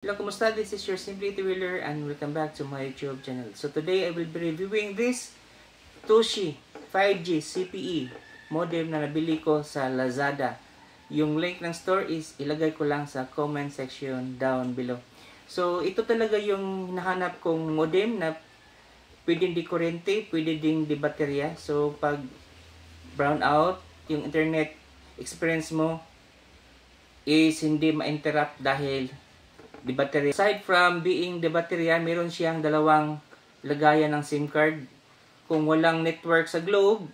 Hello, kumusta? This is your Simply Wheeler and welcome back to my YouTube channel. So today I will be reviewing this Toshi 5G CPE modem na nabili ko sa Lazada. Yung link ng store is ilagay ko lang sa comment section down below. So ito talaga yung hinahanap kong modem na pwedeng di kuryente, pwede ding di baterya. So pag brown out yung internet experience mo is hindi ma-interrupt dahil di baterya. Aside from being the baterya, meron siyang dalawang lagayan ng SIM card. Kung walang network sa Globe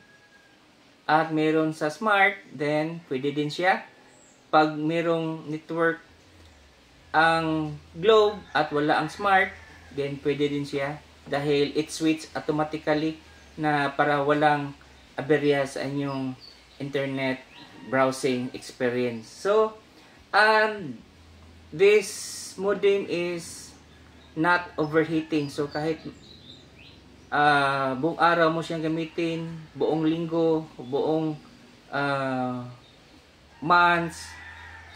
at meron sa Smart, then pwede din siya. Pag merong network ang Globe at wala ang Smart, then pwede din siya dahil it switch automatically na para walang aberya sa inyong internet browsing experience. So, this modem is not overheating. So kahit buong araw mo siyang gamitin, buong linggo, buong months,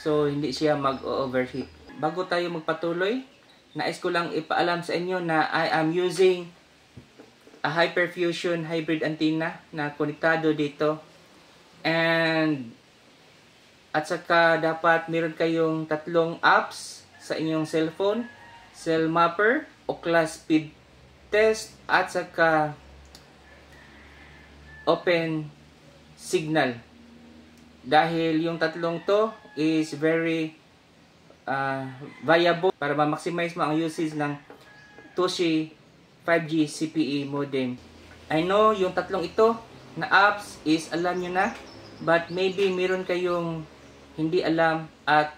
so hindi siya mag-overheat. Bago tayo magpatuloy, nais ko lang ipaalam sa inyo na I am using a Hyperfusion hybrid antenna na konektado dito. And at saka dapat meron kayong tatlong apps sa inyong cellphone, Cell Mapper, Ookla Speed Test, at saka Open Signal. Dahil yung tatlong to is very viable para ma-maximize mo ang usage ng Toshi 5G CPE modem. I know yung tatlong ito na apps is alam nyo na, but maybe meron kayong hindi alam at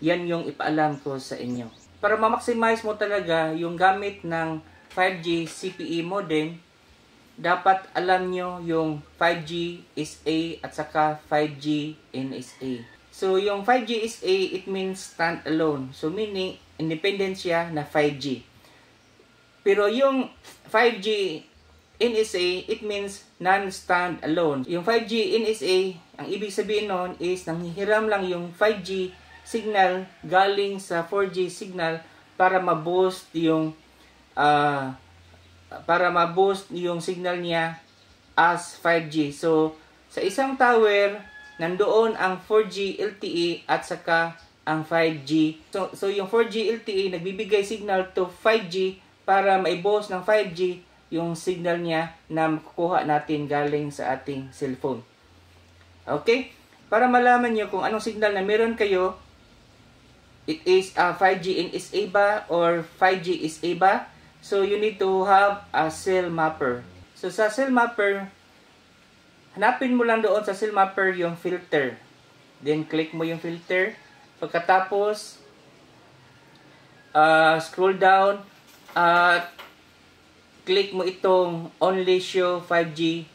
yan yung ipaalam ko sa inyo. Para ma-maximize mo talaga yung gamit ng 5G CPE modem, dapat alam nyo yung 5G SA at saka 5G NSA. So yung 5G SA, it means stand-alone. So meaning, independent siya na 5G. Pero yung 5G NSA, it means non-stand-alone. Yung 5G NSA, ang ibig sabihin nun is nanghihiram lang yung 5G signal galing sa 4G signal para ma-boost yung signal niya as 5G. So sa isang tower nandoon ang 4G LTE at saka ang 5G. So yung 4G LTE nagbibigay signal to 5G para ma-boost ng 5G yung signal niya na makukuha natin galing sa ating cellphone. Okay? Para malaman niyo kung anong signal na meron kayo, it is a 5G NSA ba or 5G SA ba? So you need to have a cell mapper. So sa cell mapper, hanapin mo lang doon sa cell mapper yung filter. Then click mo yung filter. Pagkatapos, scroll down at click mo itong only show 5G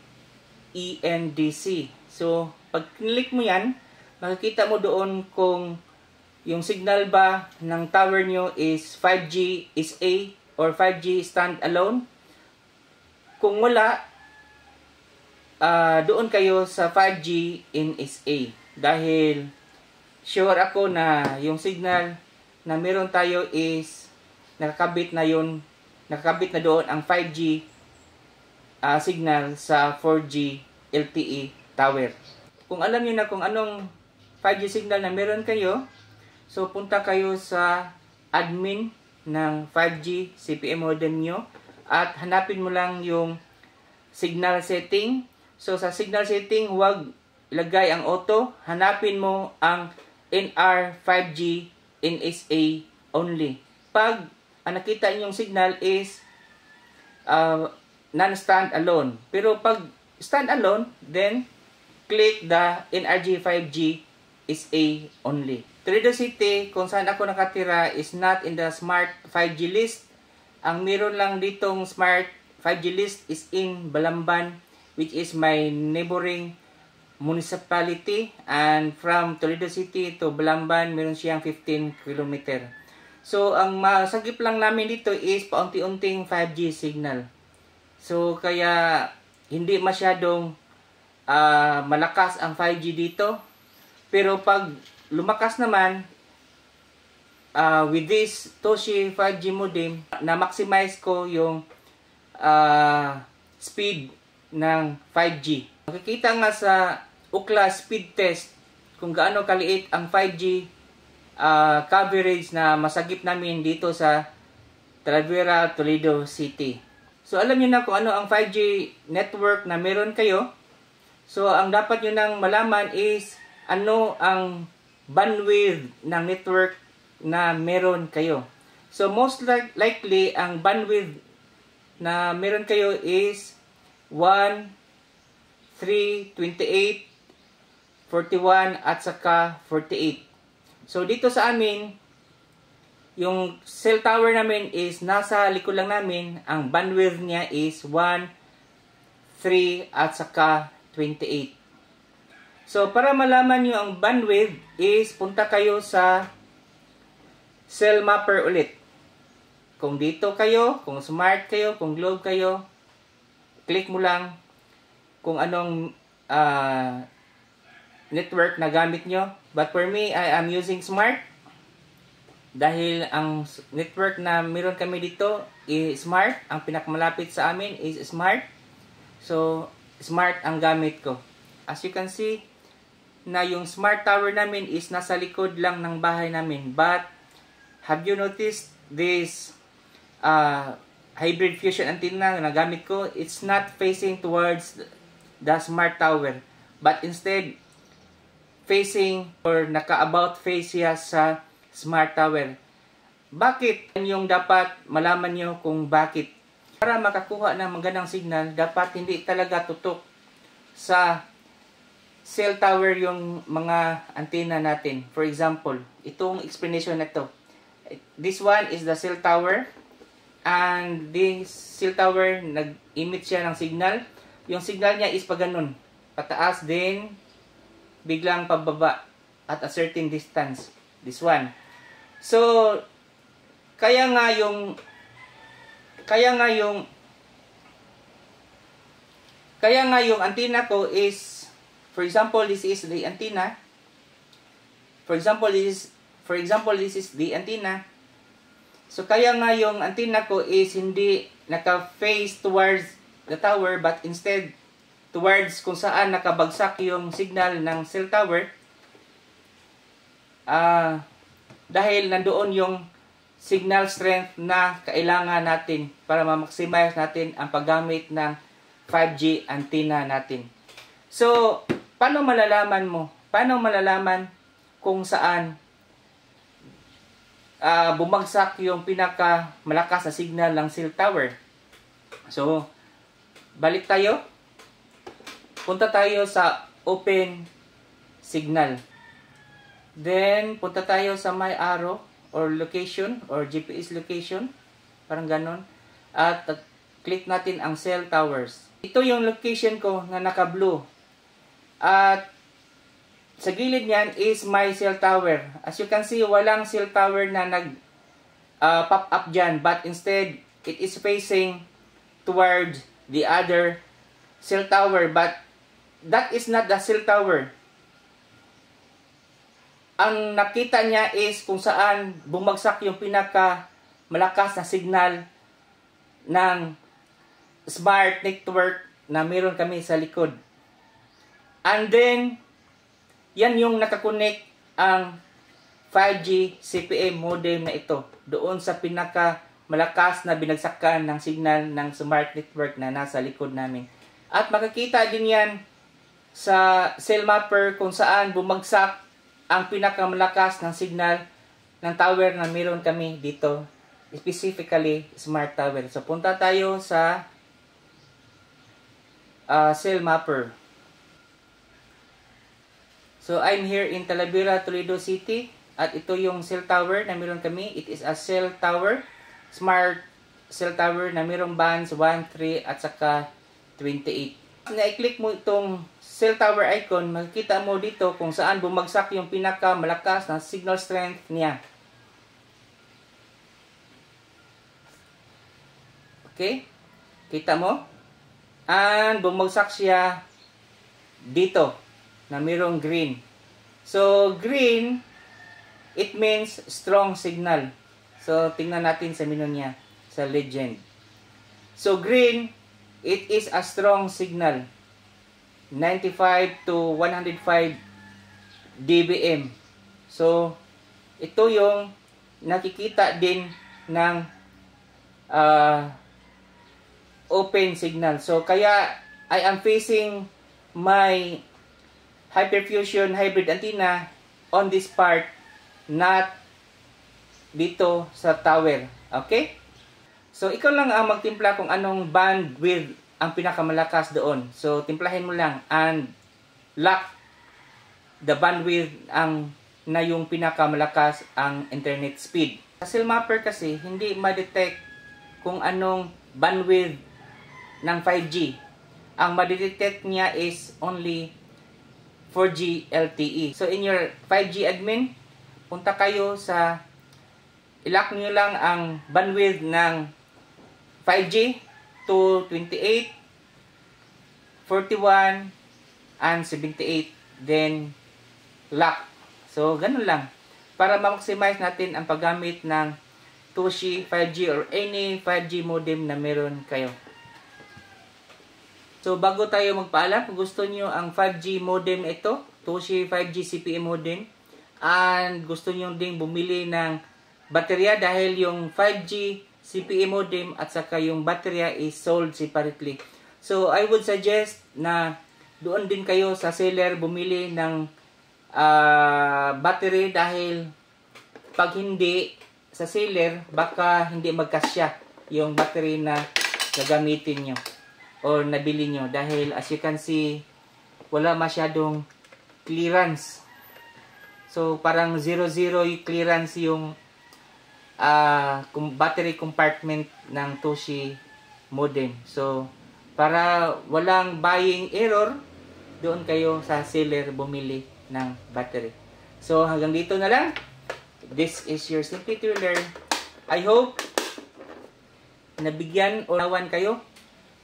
ENDC. So pag click mo yan, makikita mo doon kung yung signal ba ng tower nyo is 5G SA or 5G standalone. Kung wala, doon kayo sa 5G NSA. Dahil sure ako na yung signal na meron tayo is nakakabit na doon ang 5G signal sa 4G LTE tower. Kung alam niyo na kung anong 5G signal na meron kayo, so punta kayo sa admin ng 5G CPE modem nyo at hanapin mo lang yung signal setting. So sa signal setting, huwag ilagay ang auto. Hanapin mo ang NR 5G NSA only. Pag ang nakita inyong signal is non-stand-alone. Pero pag stand-alone, then click the NRG 5G SA only. Toledo City, kung saan ako nakatira, is not in the Smart 5G list. Ang meron lang ditong Smart 5G list is in Balamban, which is my neighboring municipality. And from Toledo City to Balamban, meron siyang 15 km. So, ang masagip lang namin dito is paunti-unting 5G signal. So, kaya hindi masyadong malakas ang 5G dito. Pero pag lumakas naman, with this Toshi 5G modem, na-maximize ko yung speed ng 5G. Makikita nga sa Ookla speed test kung gaano kaliit ang 5G coverage na masagip namin dito sa Talavera, Toledo City. So alam niyo na kung ano ang 5G network na meron kayo. So ang dapat niyo nang malaman is ano ang bandwidth ng network na meron kayo. So most likely ang bandwidth na meron kayo is 1, 3, 28, 41 at saka 48. So dito sa amin, yung cell tower namin is nasa likod lang namin. Ang bandwidth niya is 1, 3 at saka 28. So para malaman nyo ang bandwidth is punta kayo sa cell mapper ulit. Kung dito kayo, kung smart kayo, kung globe kayo, click mo lang kung anong network na gamit nyo. But for me, I am using smart. Dahil ang network na meron kami dito is smart. Ang pinakamalapit sa amin is smart. So, smart ang gamit ko. As you can see, na yung smart tower namin is nasa likod lang ng bahay namin. But, have you noticed this hybrid fusion antenna na gamit ko? It's not facing towards the smart tower. But instead, facing or naka-about face siya sa smart tower. Bakit? Yan yung dapat malaman nyo kung bakit. Para makakuha ng magandang signal, dapat hindi talaga tutok sa cell tower yung mga antenna natin. For example, itong explanation na to. This one is the cell tower. And this cell tower, nag-emit siya ng signal. Yung signal niya is pa ganun. Pataas din, biglang pababa at a certain distance. This one. So, kaya nga yung antenna ko is, for example, this is the antenna. For example, this is the antenna. So, kaya nga yung antenna ko is hindi naka-face towards the tower, but instead towards kung saan nakabagsak yung signal ng cell tower. Dahil nandoon yung signal strength na kailangan natin para ma-maximize natin ang paggamit ng 5G antenna natin. So, paano malalaman mo? Paano malalaman kung saan bumagsak yung pinaka malakas na signal ng cell tower? So, balik tayo. Punta tayo sa open signal. Then, punta tayo sa my arrow or location or GPS location. Parang ganon. At click natin ang cell towers. Ito yung location ko na naka-blue. At sa gilid niyan is my cell tower. As you can see, walang cell tower na nag-pop up dyan. But instead, it is facing towards the other cell tower. But that is not the cell tower. Ang nakita niya is kung saan bumagsak yung pinaka malakas na signal ng smart network na meron kami sa likod. And then, yan yung nakakonect ang 5G CPE modem na ito doon sa pinaka malakas na binagsakan ng signal ng smart network na nasa likod namin. At makikita din yan sa cell mapper kung saan bumagsak ang pinakamalakas ng signal ng tower na meron kami dito, specifically smart tower. So punta tayo sa cell mapper. So I'm here in Talavera, Toledo City, at ito yung cell tower na meron kami. It is a cell tower, smart cell tower na merong bands 1, 3 at saka 28. Na-click mo itong cell tower icon, makikita mo dito kung saan bumagsak yung pinaka malakas na signal strength niya. Okay? Kita mo? And bumagsak siya dito na mayroong green. So, green it means strong signal. So, tingnan natin sa menu niya, sa legend. So, green, it is a strong signal. 95 to 105 dBm. So, ito yung nakikita din ng open signal. So, kaya I am facing my hyperfusion hybrid antenna on this part, not dito sa tower. Okay? So, ikaw lang ang magtimpla kung anong bandwidth ang pinakamalakas doon. So, timplahin mo lang and lock the bandwidth na yung pinakamalakas ang internet speed. Sa cell mapper kasi, hindi ma-detect kung anong bandwidth ng 5G. Ang ma-detect niya is only 4G LTE. So, in your 5G admin, punta kayo sa ilock nyo lang ang bandwidth ng 5G to 28, 41, and 78. Then, lock. So, ganun lang. Para ma-maximize natin ang paggamit ng Toshi 5G or any 5G modem na meron kayo. So, bago tayo magpaalam, kung gusto nyo ang 5G modem ito, Toshi 5G CPE modem, and gusto nyo ding bumili ng baterya dahil yung 5G CPE modem at saka yung baterya is sold separately. So, I would suggest na doon din kayo sa seller bumili ng battery dahil pag hindi sa seller, baka hindi magkasya yung battery na gagamitin nyo or nabili nyo. Dahil as you can see, wala masyadong clearance. So, parang 0-0 yung clearance yung battery compartment ng Toshi modem. So, para walang buying error, doon kayo sa seller bumili ng battery. So, hanggang dito na lang. This is your Simply to Learn. I hope nabigyan o nawan kayo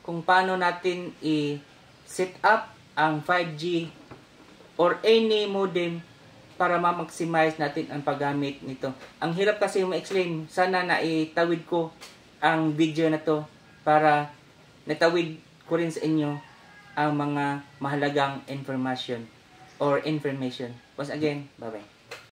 kung paano natin i-set up ang 5G or any modem para ma-maximize natin ang paggamit nito. Ang hirap kasi ma-explain. Sana naitawid ko ang video na to para natawid ko rin sa inyo ang mga mahalagang information. Once again, bye-bye.